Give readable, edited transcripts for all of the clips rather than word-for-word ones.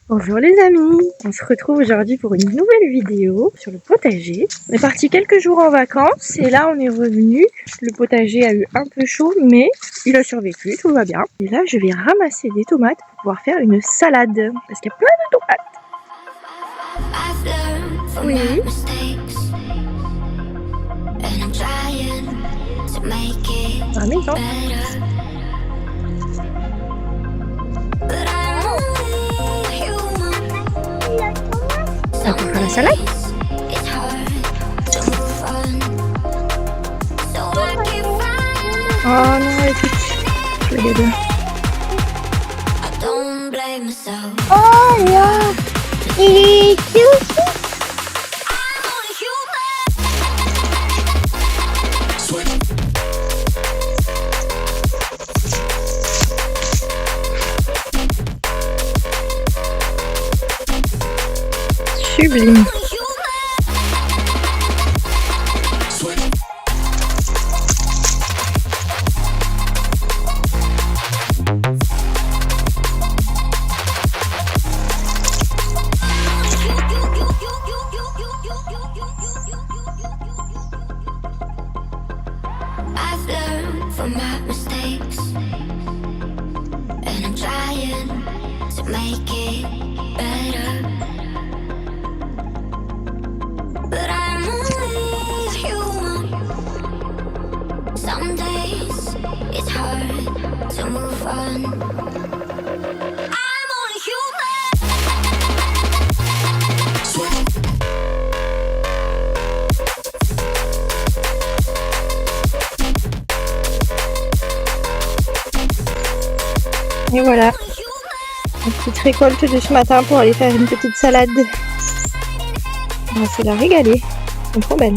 Bonjour les amis, on se retrouve aujourd'hui pour une nouvelle vidéo sur le potager. On est parti quelques jours en vacances et là on est revenu. Le potager a eu un peu chaud mais il a survécu, tout va bien. Et là je vais ramasser des tomates pour pouvoir faire une salade parce qu'il y a plein de tomates. Oui. À la maison. Ça pour faire la salade. Oh non, écoute, je vais l'aider. Oh là, il est tout. Sublime. I've learned from my mistakes, and I'm trying to make it better. But I'm only human. Some days it's hard to move on. I'm only human. Et voilà, une petite récolte de ce matin pour aller faire une petite salade. On va se la régaler, c'est trop belle.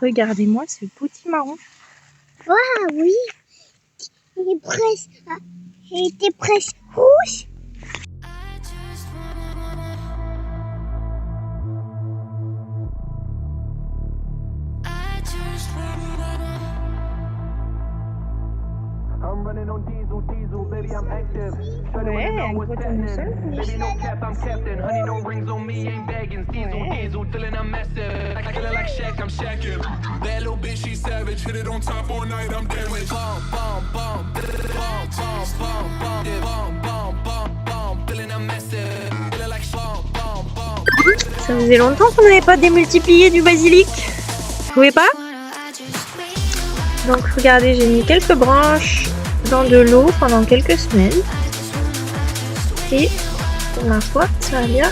Regardez-moi ce potimarron. Ah oui, il était presque rouge. I'm running on diesel, baby, I'm active. Ouais, un gros tournesol. Baby, no cap, I'm captain. Honey, no rings on me, ain't bagging. Diesel, feeling I'm massive. I feel like Shaq, I'm Shaqin'. That little bitch, she savage. Hit it on top all night, I'm damaged. Bomb, bomb, bomb, bomb, bomb, bomb, bomb, bomb, bomb, bomb, feeling I'm massive. Feeling like bomb, bomb, bomb. Ça faisait longtemps qu'on n'avait pas démultiplié du basilic. Vous trouvez pas? Donc regardez, j'ai mis quelques branches dans de l'eau pendant quelques semaines. Et pour ma foi, ça a bien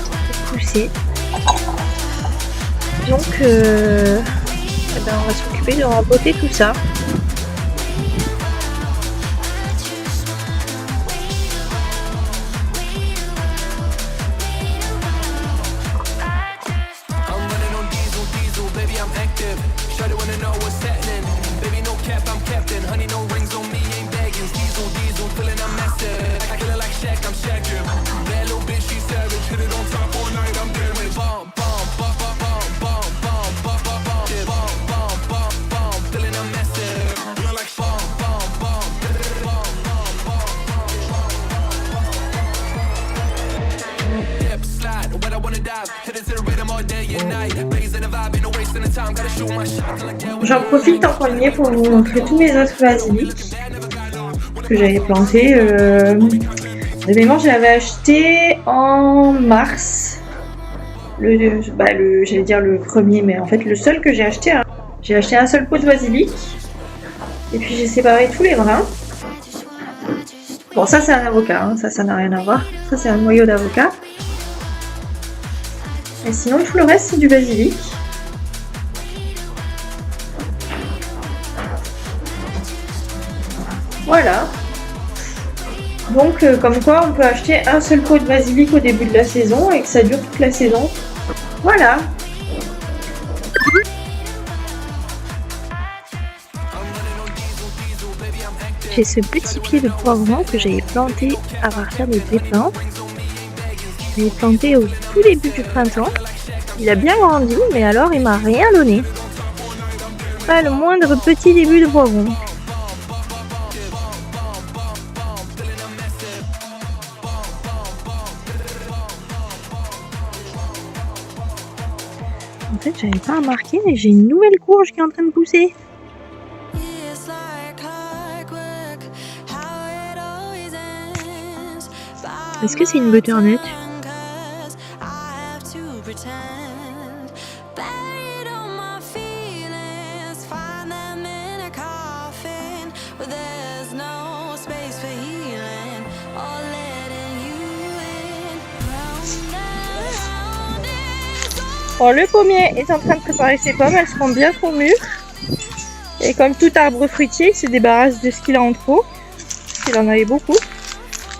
poussé. Donc on va s'occuper de rempoter tout ça. J'en profite tant qu'on y est pour vous montrer tous mes autres basilics que j'avais plantés. De mémoire, j'avais acheté en mars. J'allais dire le premier, mais en fait le seul que j'ai acheté. J'ai acheté un seul pot de basilic. Et puis j'ai séparé tous les brins. Bon, ça c'est un avocat, hein. Ça n'a rien à voir. Ça c'est un noyau d'avocat. Et sinon tout le reste c'est du basilic. Voilà. Donc comme quoi on peut acheter un seul pot de basilic au début de la saison et que ça dure toute la saison. Voilà. j'ai ce petit pied de poivron que j'avais planté à partir des pépins. Je l'ai planté au tout début du printemps. Il a bien grandi, mais alors il m'a rien donné. Pas le moindre petit début de poivron. En fait, j'avais pas remarqué, mais j'ai une nouvelle courge qui est en train de pousser. Est-ce que c'est une butternut? Bon, le pommier est en train de préparer ses pommes, elles seront bientôt mûres. Et comme tout arbre fruitier, il se débarrasse de ce qu'il a en trop. Il en avait beaucoup.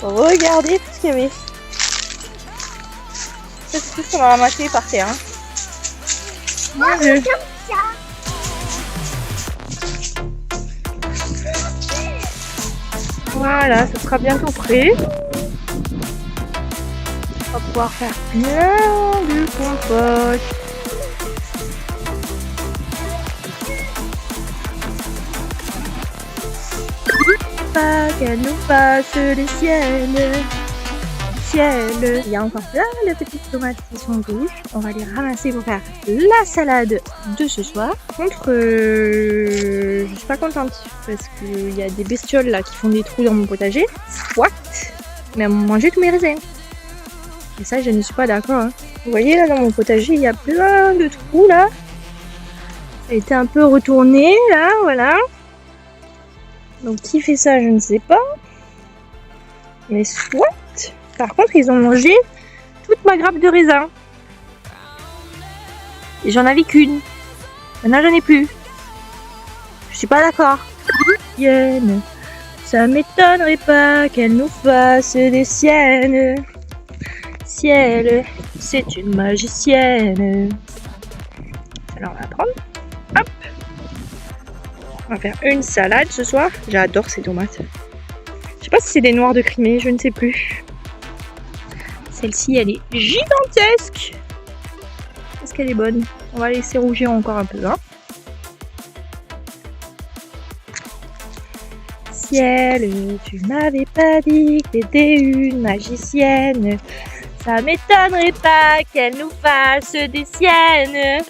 Regardez tout ce qu'il y avait. C'est tout ce qu'on a ramassé par terre. Hein. Mon Dieu. Voilà, ça sera bientôt prêt. On va pouvoir faire plein de compote. Pas qu'elle nous fasse le ciel. Ciel. Il y a encore plein de petites tomates qui sont rouges. On va les ramasser pour faire la salade de ce soir. Par contre, je suis pas contente parce qu'il y a des bestioles là qui font des trous dans mon potager. Soit, mais elles m'ont mangé tous mes raisins. Et ça, je ne suis pas d'accord. Hein. Vous voyez là dans mon potager, il y a plein de trous là. Ça a été un peu retourné là, voilà. Donc qui fait ça, je ne sais pas. Mais soit. Par contre, ils ont mangé toute ma grappe de raisin. Et j'en avais qu'une. Maintenant, j'en ai plus. Je suis pas d'accord. Ça m'étonnerait pas qu'elle nous fasse des siennes. Ciel, c'est une magicienne. Alors, on va prendre. Hop. On va faire une salade ce soir. J'adore ces tomates. Je sais pas si c'est des noires de Crimée, je ne sais plus. Celle-ci, elle est gigantesque. Est-ce qu'elle est bonne? On va laisser rougir encore un peu. Hein. Ciel, tu m'avais pas dit que t'étais une magicienne. Ça m'étonnerait pas qu'elle nous fasse des siennes.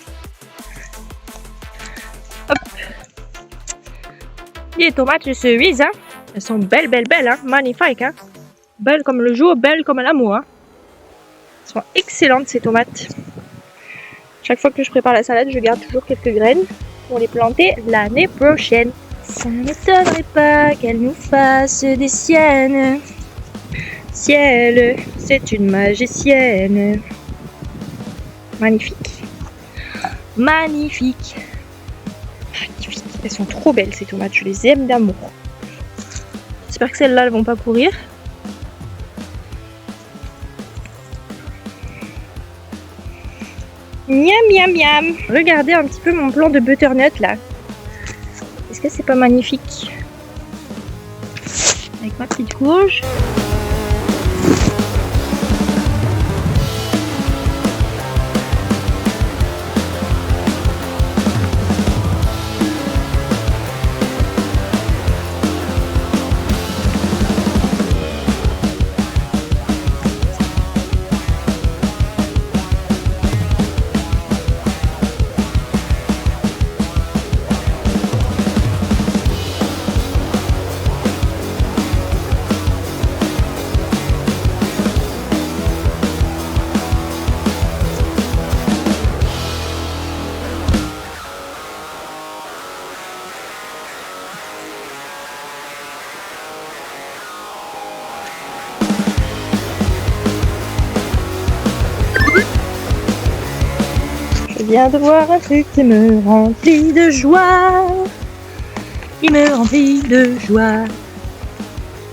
Hop. Les tomates de cerise, hein. Elles sont belles, belles, belles, hein. Magnifiques, hein. Belles comme le jour, belles comme l'amour, hein. Elles sont excellentes ces tomates. Chaque fois que je prépare la salade, je garde toujours quelques graines pour les planter l'année prochaine. Ça m'étonnerait pas qu'elle nous fasse des siennes. Ciel, c'est une magicienne. Magnifique. Magnifique. Magnifique. Elles sont trop belles ces tomates, je les aime d'amour. J'espère que celles-là elles vont pas pourrir. Miam miam miam. Regardez un petit peu mon plant de butternut là. Est-ce que c'est pas magnifique? Avec ma petite courge. Je viens de voir un truc qui me remplit de joie. Il me remplit de joie.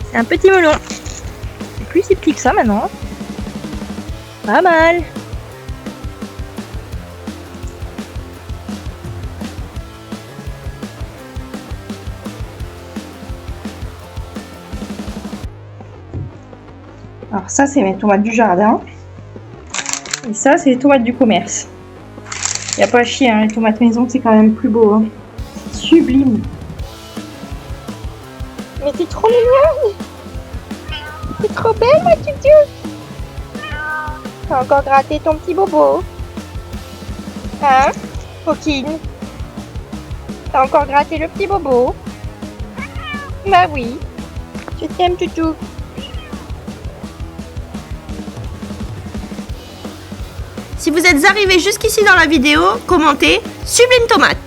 C'est un petit melon. C'est plus si petit que ça maintenant. Pas mal. Alors ça, c'est mes tomates du jardin. Et ça, c'est les tomates du commerce. Y a pas à chier, hein, les tomates maison, c'est quand même plus beau. Hein. C'est sublime. Mais t'es trop mignonne. T'es trop belle, ma tutu. T'as encore gratté ton petit bobo. Hein, coquine? T'as encore gratté le petit bobo? Bah oui. Je t'aime, toutou. Si vous êtes arrivé jusqu'ici dans la vidéo, commentez Sublime Tomate.